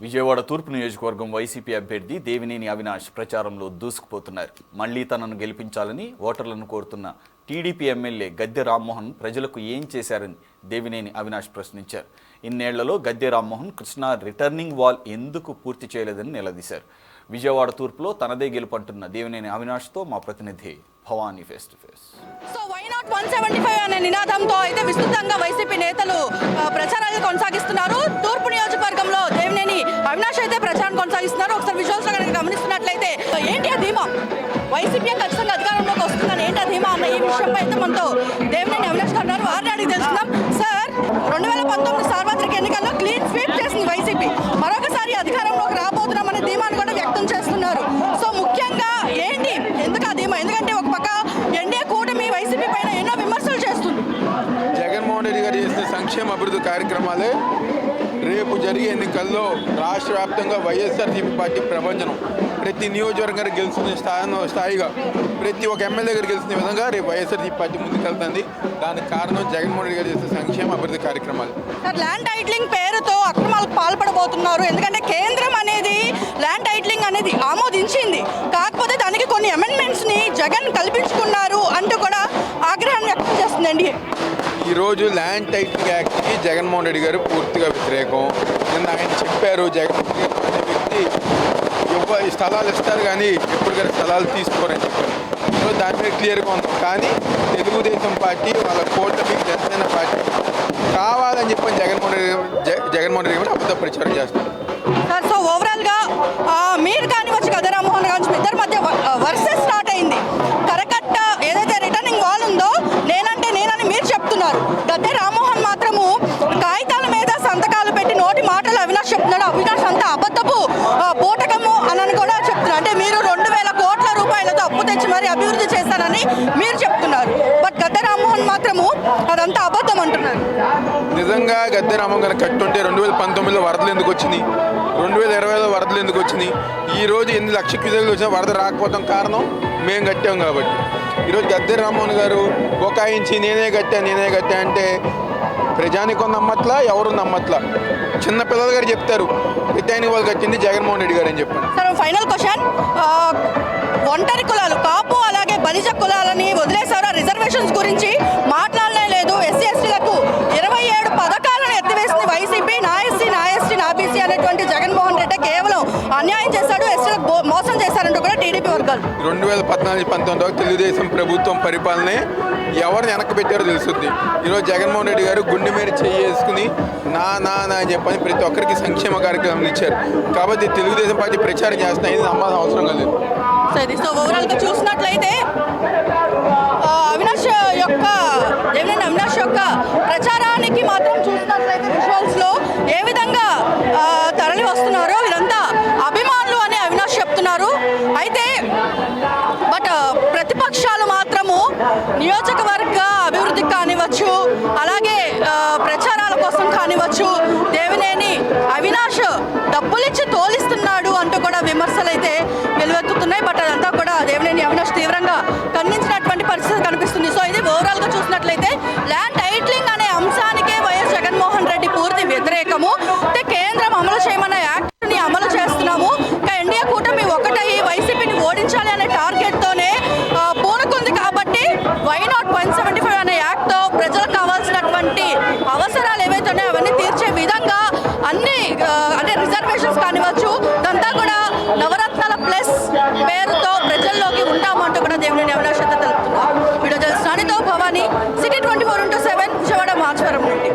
విజయవాడ తూర్పు నియోజకవర్గం వైసీపీ అభ్యర్థి దేవినేని అవినాష్ ప్రచారంలో దూసుకుపోతున్నారు. మళ్లీ తనను గెలిపించాలని ఓటర్లను కోరుతున్న టీడీపీ ఎమ్మెల్యే గద్దె రామ్మోహన్ ప్రజలకు ఏం చేశారని దేవినేని అవినాష్ ప్రశ్నించారు. ఇన్నేళ్లలో గద్దె రామ్మోహన్ కృష్ణా రిటర్నింగ్ వాల్ ఎందుకు పూర్తి చేయలేదని నిలదీశారు. విజయవాడ తూర్పులో తనదే గెలుపంటున్న దేవినేని అవినాష్తో మా ప్రతినిధి Bhavani face to face. So why not 175 అనే నినాదంతో అయితే విస్తృతంగా వైసీపీ నేతలు ప్రచారాలు కొనసాగిస్తున్నారు. తూర్పు నియోజకవర్గంలో దేవినేని అవినాష్ అయితే ప్రచారం కొనసాగిస్తున్నారు. ఒకసారి విజువల్స్ లో కనుక గమనిస్తున్నట్లయితే ఏంటి ఆ ధీమా, వైసీపీ ఖచ్చితంగా అధికారంలోకి వస్తుందని ఏంటి ఆ ధీమా అన్న ఈ విషయంపై అయితే మనతో దేవినేని అవినాష్ గారు వారిని అడిగి తెలుసుకుందాం. సార్, 2019 సార్వత్రిక ఎన్నికల్లో క్లీన్ స్వీప్ చేసింది వైసీపీ. మరొకసారి అధికారంలోకి రాబోతున్నామనే ధీమాను కూడా వ్యక్తం చేస్తున్నారు. సో ముఖ్యంగా ఏంటి, ఎందుకు ఆ ధీమా? ఎందుకంటే ఒక పక్క ఎన్డీఏ కూటమి వైసీపీ పైన ఎన్నో విమర్శలు చేస్తుంది. జగన్మోహన్ రెడ్డి గారు చేసిన సంక్షేమ అభివృద్ధి కార్యక్రమాలే రేపు జరిగే ఎన్నికల్లో రాష్ట్ర వ్యాప్తంగా వైఎస్ఆర్సీపీ పార్టీ ప్రభంజనం. ప్రతి నియోజకవర్గానికి గెలుచుకునే స్థాయిగా ప్రతి ఒక్క ఎమ్మెల్యే గారు గెలిచిన విధంగా రేపు వైఎస్ఆర్సీపీ పార్టీ ముందుకెళ్తుంది. దానికి కారణం జగన్మోహన్ రెడ్డి గారు చేసిన సంక్షేమ అభివృద్ధి కార్యక్రమాలు. సార్, ల్యాండ్ టైటిలింగ్ పేరుతో అక్రమాలకు పాల్పడబోతున్నారు. ఎందుకంటే కేంద్రం అనేది ల్యాండ్ టైటిలింగ్ అనేది ఆమోదించింది. కాకపోతే దానికి కొన్ని అమెండ్మెంట్స్ ని జగన్ కల్పించుకున్నారు అంటూ కూడా ఆగ్రహాన్ని వ్యక్తం చేస్తుందండి. ఈరోజు ల్యాండ్ టైటిలింగ్ యాక్ట్కి జగన్మోహన్ రెడ్డి గారు పూర్తిగా వ్యతిరేకం. నిన్న ఆయన చెప్పారు, జగన్మోహన్ రెడ్డి అనే వ్యక్తి స్థలాలు ఇస్తారు కానీ ఎప్పుడు గారు స్థలాలు తీసుకోరని చెప్పారు. ఈరోజు దాని మీద క్లియర్గా ఉంది. కానీ తెలుగుదేశం పార్టీ వాళ్ళ కూటమి జనసేన పార్టీ కావాలని చెప్పని జగన్మోహన్ రెడ్డి గారు అబద్ధ ప్రచారం చేస్తారు. సార్, సో ఓవరాల్గా మీరు కానివచ్చు, గద్దె రామ్మోహన్ కానివచ్చు, ఇద్దరి మధ్య వర్సెస్ స్టార్ట్ అయింది. కరకట్ట ఏదైతే రిటర్నింగ్ వాల్ ఉందో నేనంటే నేనని మీరు చెప్తున్నారు. గద్దె రామ్మోహన్ మాత్రము కాగితాల మీద సంతకాలు పెట్టి నోటి మాటలు అవినాష్ చెప్తున్నాడు. అవినాష్ అంతా అబద్ధపు పోటకము అని కూడా చెప్తున్నారు. అంటే మీరు 2000 కోట్ల రూపాయలతో అప్పు తెచ్చి మరి అభివృద్ధి చేశారని మీరు చెప్తున్నారు. బట్ గద్దె రామ్మోహన్ మాత్రము అదంతా అబద్ధం అంటున్నారు. నిజంగా గద్దె రామ్మోహన్ గారు కట్టుంటే 2019లో వరదలు ఎందుకు వచ్చినాయి, 2020లో వరదలు ఎందుకు వచ్చినాయి, ఈరోజు 8 లక్షల క్యూసెక్లు వచ్చినా వరద రాకపోవడం కారణం మేము కట్టాం కాబట్టి. ఈరోజు గద్దె రామ్మోహన్ గారు బొకాయించి నేనే కట్టా అంటే ప్రజానికం నమ్మట్లా, ఎవరు నమ్మట్లా. చిన్న పిల్లలు గారు చెప్తారు రిటైనింగ్ వాళ్ళు కట్టింది జగన్మోహన్ రెడ్డి గారు అని చెప్పారు. సార్, ఫైనల్ క్వశ్చన్, ఒంటరి కులాలు కాపు అలాగే బలిజ కులాలని వదిలేశారు. రిజర్వేషన్స్ గురించి మాట్లాడలే లేదు. ఎస్సీ ఎస్టీలకు 27 పథకాలను ఎత్తివేసింది వైసీపీ. నా ఎస్సీ నా బీసీ అనేటువంటి జగన్మోహన్ రెడ్డి కేవలం అన్యాయం చేశాడు, ఎస్టీలకు మోసం చేశారంటూ కూడా టీడీపీ వర్గాలు. 2014-19 తెలుగుదేశం ప్రభుత్వం పరిపాలనే ఎవరిని వెనక్కి పెట్టారో తెలుస్తుంది. ఈరోజు జగన్మోహన్ రెడ్డి గారు గుండె మీద చేసుకుని నా అని చెప్పని ప్రతి ఒక్కరికి సంక్షేమ కార్యక్రమం ఇచ్చారు. కాబట్టి తెలుగుదేశం పార్టీ ప్రచారం చేస్తున్నాయి, నమ్మాల్సిన అవసరం లేదు. సో ఓవరాల్గా చూసినట్లయితే దేవినేని అవినాష్ యొక్క ప్రచారానికి మాత్రం చూసినట్లయితే విజువల్స్లో ఏ విధంగా తరలి వస్తున్నారో వీరంతా అభిమానులు అని అవినాష్ చెప్తున్నారు. అయితే బట్ ప్రతిపక్షాలు మాత్రము నియోజకవర్గ అభివృద్ధికి కానివచ్చు, అలాగే ప్రచారాల కోసం కానివచ్చు, దేవినేని అవినాష్ డబ్బులిచ్చి తోలిస్తున్నాడు అంటూ కూడా విమర్శలు అయితే వెలువెత్తుతున్నాయి. బట్ అదంతా కూడా దేవినేని అవినాష్ తీవ్రంగా ఖండించినటువంటి పరిస్థితి కనిపిస్తుంది. సో ఇది ఓవరాల్గా చూసినట్లయితే ల్యాండ్ టైటిలింగ్ అనే అంశానికే వైఎస్ జగన్మోహన్ రెడ్డి పూర్తి వ్యతిరేకము. అంటే కేంద్రం అమలు చేయమన్న యాక్ట్ని అమలు చేస్తున్నాము, ఇంకా ఎన్డీఏ కూటమి ఒకటయ్యి వైసీపీని ఓడించాలి అనే టార్గెట్తోనే పూనుకుంది. కాబట్టి వై నాట్ 175 అనే యాక్ట్తో ప్రజలకు కావాల్సినటువంటి అవసరాలు ఏవైతే ఉన్నాయో అవన్నీ తీర్చే విధంగా అన్ని అంటే రిజర్వేషన్స్ కానివచ్చు, ఇదంతా కూడా నవరత్నాల ప్లస్ పేరుతో ప్రజల్లోకి ఉంటామంటూ కూడా దేవినేని అవినాష్ తెలుపుతున్నారు. వీడియో జర్నలిస్ట్ రాణితో భవానీ, సిటీ 24/7 విజయవాడ మార్చవరం నుండి.